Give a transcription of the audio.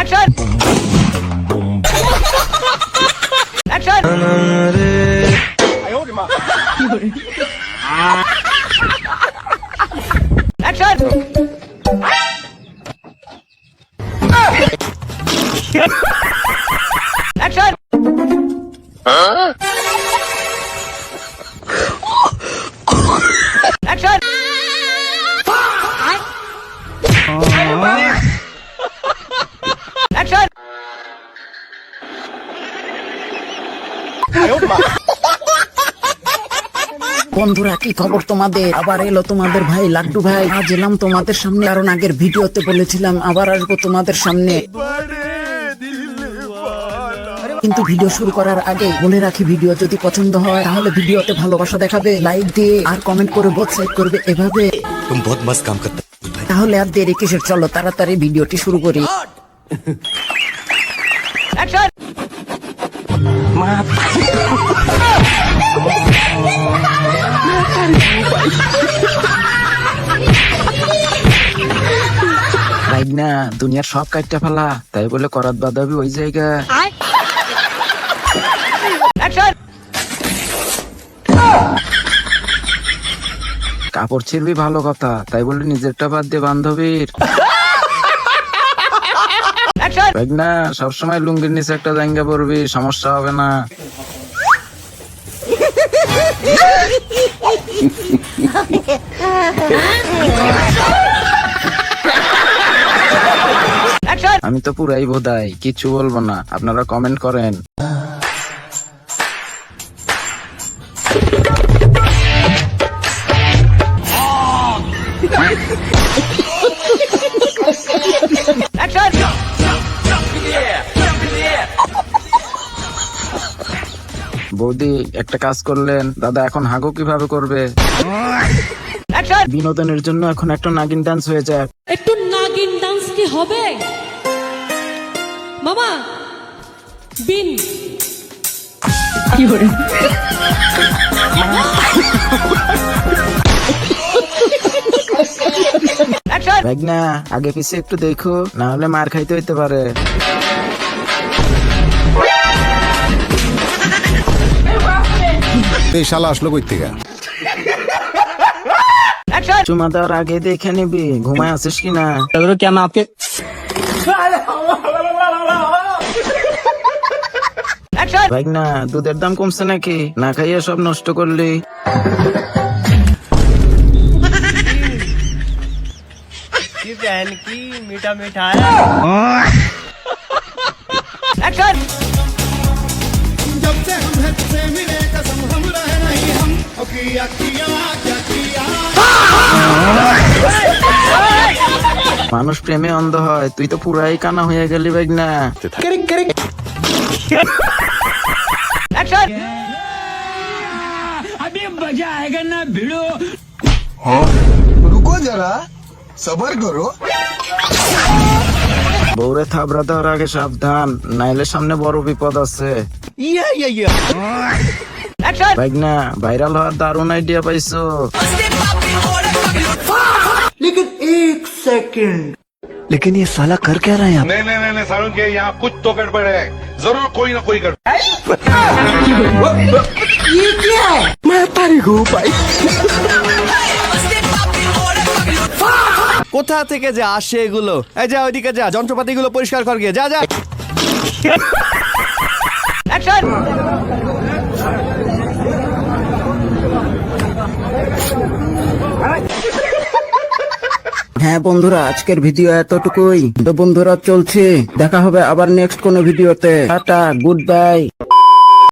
Action! Action! Action! Action! Action! Action! বন্ধুরা, কি খবর তোমাদের? আবার এলো তোমাদের ভাই লাড্ডু ভাই। আজ এলাম তোমাদের সামনে, কারণ আগের ভিডিওতে বলেছিলাম আবার আসবো তোমাদের সামনে। কিন্তু ভিডিও শুরু করার আগে বলে রাখি, ভিডিও যদি পছন্দ হয় তাহলে ভিডিওতে ভালোবাসা দেখাবে, লাইক দিয়ে আর কমেন্ট করে বোধ করবে এভাবে। तुम बहुत मस्त काम करते हो। তাহলে আর দেরি কিসের, চলো তাড়াতাড়ি ভিডিওটি শুরু করি। Action! রাইট না, দুনিয়ার সব কাটটা ফেলা, তাই বলে করাত বাঁধাবি ওই জায়গা। Action! কাপড় ছিড়বি ভালো কথা, তাই বলে নিজেরটা বাদ দিয়ে বান্ধবীর। Action! রাইট না, সবসময় লুঙ্গির নিচে একটা জায়গা পড়বি, সমস্যা হবে না। Action! আমি তো পুরাই বোধাই, কিছু বলবো না, আপনারা কমেন্ট করেন। Action! বৌদি, একটা কাজ করলেন, দাদা এখন হাগু কিভাবে করবে? Action! বিনোদনের জন্য এখন একটা নাগিন ডান্স হয়ে যাক। একটু নাগিন ডান্স কি হবে মামা? বিন Action! রাইট না, আগে পিছে একটু দেখো, না হলে মার খাইতে হইতে পারে। এই শালা আসলো কই থেকে? Action! চুমা দেওয়ার আগে দেখে নিবি ঘুমায় আছিস কিনা। क्या मैं आपके Action! রাইট না, দুধের দাম কমছে নাকি? না খাইয়ে সব নষ্ট করলি। बहन की मीठा मीठा Action! जब से हम हैं तुझसे मिले कसम हम रह नहीं हम किया किया क्या किया। মানুষ প্রেমে অন্ধ হয়, তুই তো পুরাই কানা হয়ে গেলি ভাই না। Action! रुको जरा सबर करो। বউরে থাবড়া দেওয়ার আগে সাবধান, নাইলে সামনে বড় বিপদ আছে। Action! ভাই না, ভাইরাল হওয়ার দারুণ আইডিয়া পাইছো। लेकिन ये साला कर क्या रहा है यहाँ? नहीं सारुण के यहाँ कुछ तो गड़बड़ है, जरूर कोई ना कोई गड़बड़। কোথা থেকে যে আসে এগুলো? এই যা ওইদিকে যা, যন্ত্রপাতিগুলো পরিষ্কার কর গিয়ে, যা যা। Action! হ্যাঁ বন্ধুরা, আজকের ভিডিও এতটুকুই। তো বন্ধুরা চলছে, দেখা হবে আবার নেক্সট কোনো ভিডিওতে। Tata, good bye.